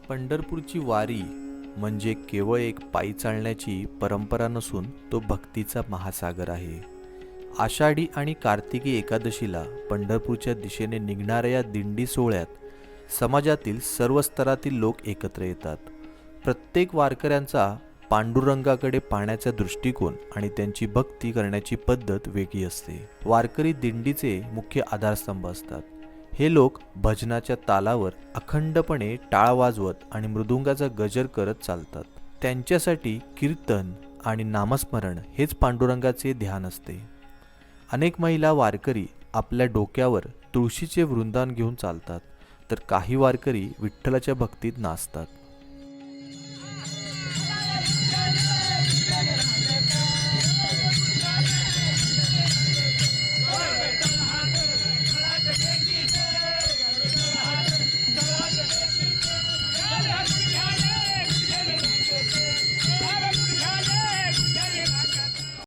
पंढरपूरची वारी म्हणजे केवळ एक पायी चालण्याची परंपरा नसून तो भक्तीचा महासागर आहे. आषाढी आणि कार्तिकी एकादशीला पंढरपूरच्या दिशेने निघणाऱ्या या दिंडी सोहळ्यात समाजातील सर्व स्तरातील लोक एकत्र येतात. प्रत्येक वारकऱ्यांचा पांडुरंगाकडे पाहण्याचा दृष्टिकोन आणि त्यांची भक्ती करण्याची पद्धत वेगळी असते. वारकरी दिंडीचे मुख्य आधारस्तंभ असतात. हे लोक भजनाच्या तालावर अखंडपणे टाळ वाजवत आणि मृदुंगाचा गजर करत चालतात. त्यांच्यासाठी कीर्तन आणि नामस्मरण हेच पांडुरंगाचे ध्यान असते. अनेक महिला वारकरी आपल्या डोक्यावर तुळशीचे वृंदावन घेऊन चालतात, तर काही वारकरी विठ्ठलाच्या भक्तीत नाचतात.